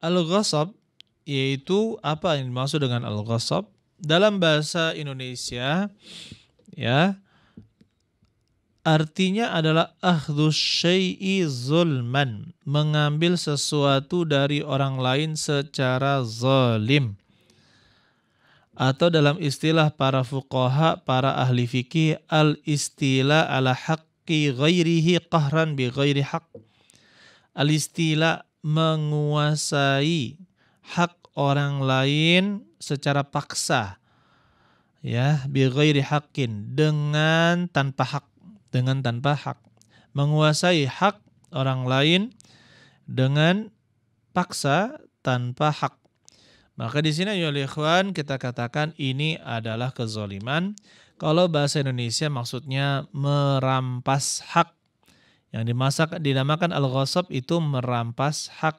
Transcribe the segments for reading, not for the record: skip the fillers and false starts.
Al-ghasab yaitu apa yang dimaksud dengan al-ghasab? Dalam bahasa Indonesia ya, artinya adalah akhdhus syai'i zulman, mengambil sesuatu dari orang lain secara zalim. Atau dalam istilah para fuqaha, para ahli fikih, al-istila ala haqqi ghairihi qahran bi ghairi haq. Al-istila menguasai hak orang lain secara paksa, ya, bi ghairi haqqin, dengan tanpa hak, menguasai hak orang lain dengan paksa tanpa hak. Maka di sini ya ikhwan kita katakan ini adalah kezaliman. Kalau bahasa Indonesia maksudnya merampas hak. Yang dinamakan al-ghasab itu merampas hak,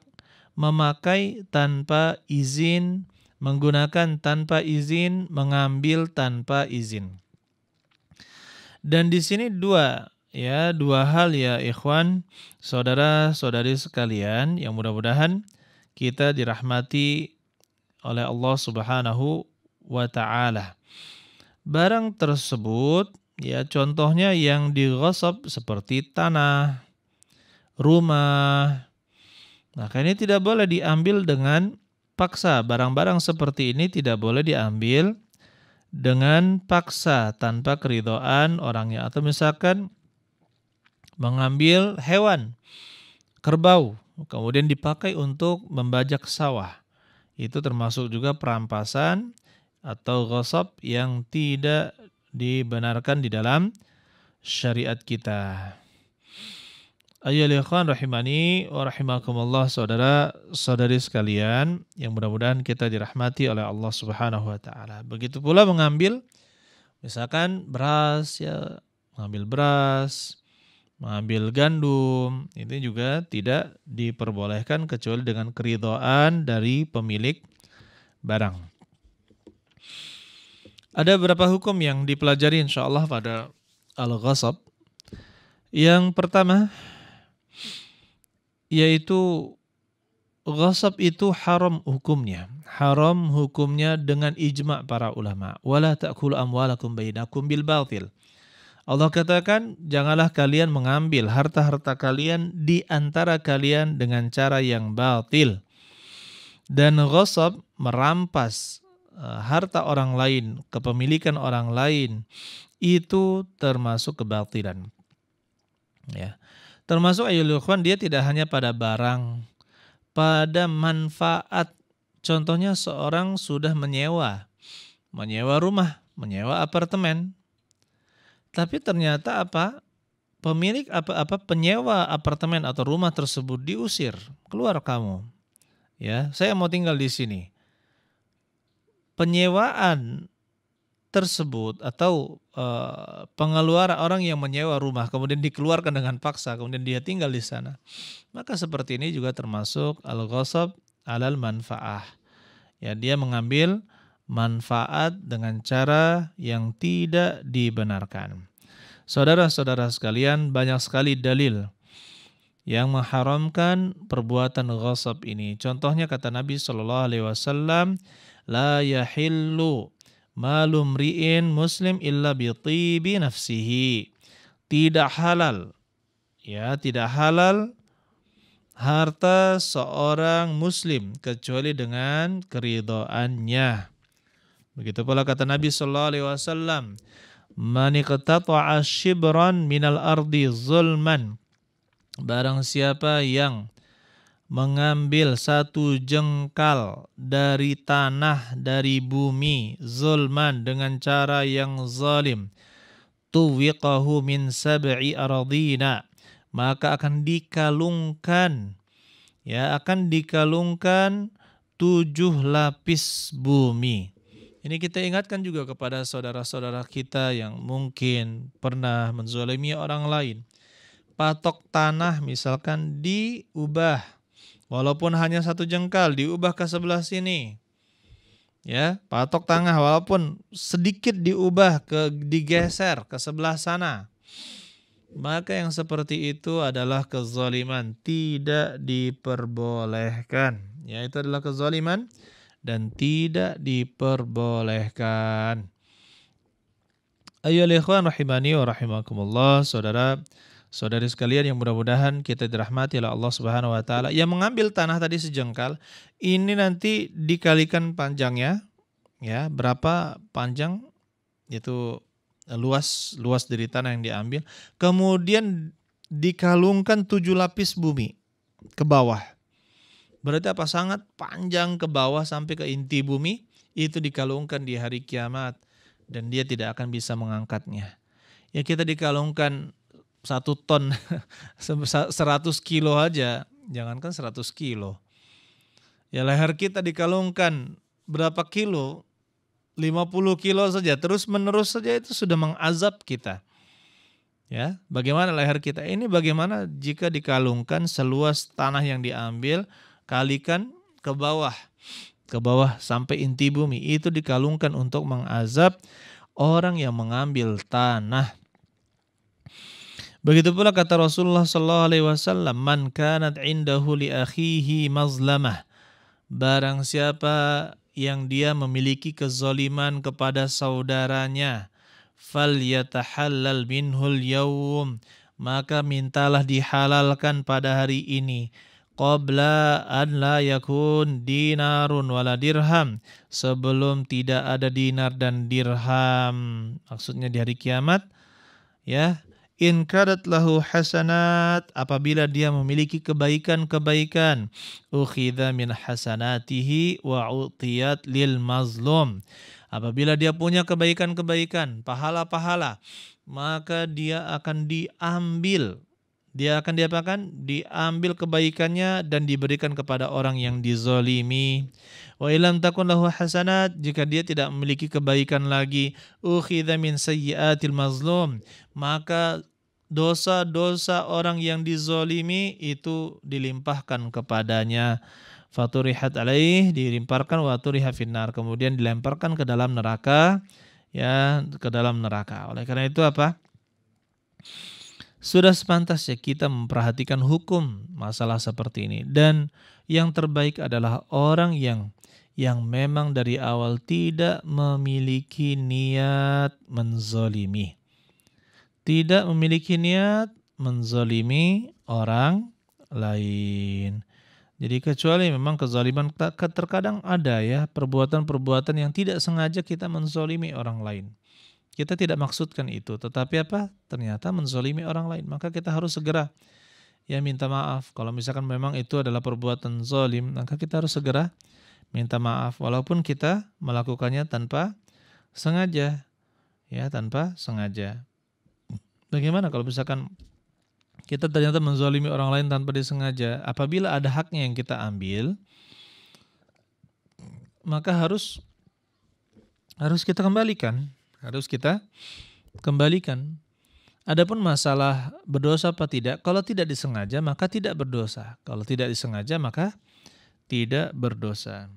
memakai tanpa izin, menggunakan tanpa izin, mengambil tanpa izin. Dan di sini dua hal ya ikhwan, saudara-saudari sekalian yang mudah-mudahan kita dirahmati oleh Allah Subhanahu wa taala. Barang tersebut ya contohnya yang dighasab seperti tanah, rumah. Maka ini tidak boleh diambil dengan paksa. Barang-barang seperti ini tidak boleh diambil dengan paksa tanpa keridhaan orangnya. Atau misalkan mengambil hewan, kerbau, kemudian dipakai untuk membajak sawah. Itu termasuk juga perampasan atau ghasab yang tidak dibenarkan di dalam syariat kita. Ayyuhal ikhwan rahimani wa rahimakumullah, saudara-saudari sekalian yang mudah-mudahan kita dirahmati oleh Allah Subhanahu wa taala. Begitu pula mengambil misalkan beras ya, mengambil beras, mengambil gandum, ini juga tidak diperbolehkan kecuali dengan keridhaan dari pemilik barang. Ada beberapa hukum yang dipelajari insyaallah pada al-ghasab. Yang pertama yaitu ghasab itu haram hukumnya. Haram hukumnya dengan ijma' para ulama. Wala ta'kulu amwalakum bainakum bil batil. Allah katakan, janganlah kalian mengambil harta-harta kalian di antara kalian dengan cara yang batil. Dan ghasab merampas harta orang lain, kepemilikan orang lain, itu termasuk kebatilan. Ya. Termasuk ayyuhal ikhwan, dia tidak hanya pada barang, pada manfaat. Contohnya seorang sudah menyewa rumah, menyewa apartemen. Tapi ternyata pemilik penyewa apartemen atau rumah tersebut diusir, keluar kamu. Ya, saya mau tinggal di sini. Penyewaan tersebut atau pengeluaran orang yang menyewa rumah kemudian dikeluarkan dengan paksa, kemudian dia tinggal di sana. Maka seperti ini juga termasuk al-ghasab alal manfaah. Ya, dia mengambil manfaat dengan cara yang tidak dibenarkan. Saudara-saudara sekalian, banyak sekali dalil yang mengharamkan perbuatan ghasab ini. Contohnya kata Nabi SAW, la yahillu malum ri'in muslim illa bi tibi nafsihi. Tidak halal harta seorang muslim kecuali dengan keridhaannya. Begitu pula kata Nabi SAW, man iqtata'a shibran minal ardi zulman, barang siapa yang mengambil satu jengkal dari tanah, dari bumi, zulman, dengan cara yang zalim, tuwiqahu min sab'i aradina, maka akan dikalungkan 7 lapis bumi. Ini kita ingatkan juga kepada saudara-saudara kita yang mungkin pernah menzalimi orang lain. Patok tanah misalkan diubah, walaupun hanya 1 jengkal, diubah ke sebelah sini. Ya, patok tanah walaupun sedikit diubah digeser ke sebelah sana. maka yang seperti itu adalah kezaliman, tidak diperbolehkan. Ya, itu adalah kezaliman dan tidak diperbolehkan. Ayyuhal ikhwan rahimani wa rahimakumullah, saudara-saudari sekalian yang mudah-mudahan kita dirahmati oleh Allah Subhanahu wa taala. Yang mengambil tanah tadi sejengkal, ini nanti dikalikan panjangnya, ya, berapa panjang itu luas dari tanah yang diambil, kemudian dikalungkan 7 lapis bumi ke bawah. Berarti apa? Sangat panjang ke bawah sampai ke inti bumi, itu dikalungkan di hari kiamat dan dia tidak akan bisa mengangkatnya. Ya, kita dikalungkan 1 ton 100 kilo aja, jangankan 100 kilo. Ya, leher kita dikalungkan berapa kilo? 50 kilo saja, terus menerus saja itu sudah mengazab kita. Ya, bagaimana leher kita ini, bagaimana jika dikalungkan seluas tanah yang diambil, kalikan ke bawah sampai inti bumi, itu dikalungkan untuk mengazab orang yang mengambil tanah. Begitu pula kata Rasulullah sallallahu alaihi wasallam, man kanat indahu li akhihi mazlamah, barang siapa yang dia memiliki kezaliman kepada saudaranya, falyatahallal minhul yawm, maka mintalah dihalalkan pada hari ini, qabla an la yakun dinarun wala dirham, sebelum tidak ada dinar dan dirham. Maksudnya di hari kiamat, ya. In kadat lahu hasanat, apabila dia memiliki kebaikan-kebaikan, ukhidha min hasanatihi wa utiyat lil mazlum, apabila dia punya kebaikan-kebaikan, pahala-pahala, maka dia akan diambil. Dia akan diapakan? Diambil kebaikannya dan diberikan kepada orang yang dizolimi. Wa ilam takun lahu hasanat, jika dia tidak memiliki kebaikan lagi, ukhidha min sayyiatil mazlum, maka dosa-dosa orang yang dizolimi itu dilimpahkan kepadanya. Faturihat alaih, dilimparkan, wa turiha finnar, kemudian dilemparkan ke dalam neraka, ya, ke dalam neraka. Oleh karena itu apa? Sudah sepantasnya kita memperhatikan hukum masalah seperti ini, dan yang terbaik adalah orang yang memang dari awal tidak memiliki niat menzolimi. Tidak memiliki niat menzolimi orang lain. Jadi kecuali memang kezaliman terkadang ada, ya, perbuatan-perbuatan yang tidak sengaja kita menzolimi orang lain. Kita tidak maksudkan itu, tetapi apa? Ternyata menzolimi orang lain. Maka kita harus segera, ya, minta maaf. Kalau misalkan memang itu adalah perbuatan zolim, maka kita harus segera minta maaf. Walaupun kita melakukannya tanpa sengaja, ya, tanpa sengaja. Bagaimana kalau misalkan kita ternyata menzolimi orang lain tanpa disengaja? Apabila ada haknya yang kita ambil, maka harus kita kembalikan. Adapun masalah berdosa apa tidak, kalau tidak disengaja maka tidak berdosa. Kalau tidak disengaja maka tidak berdosa.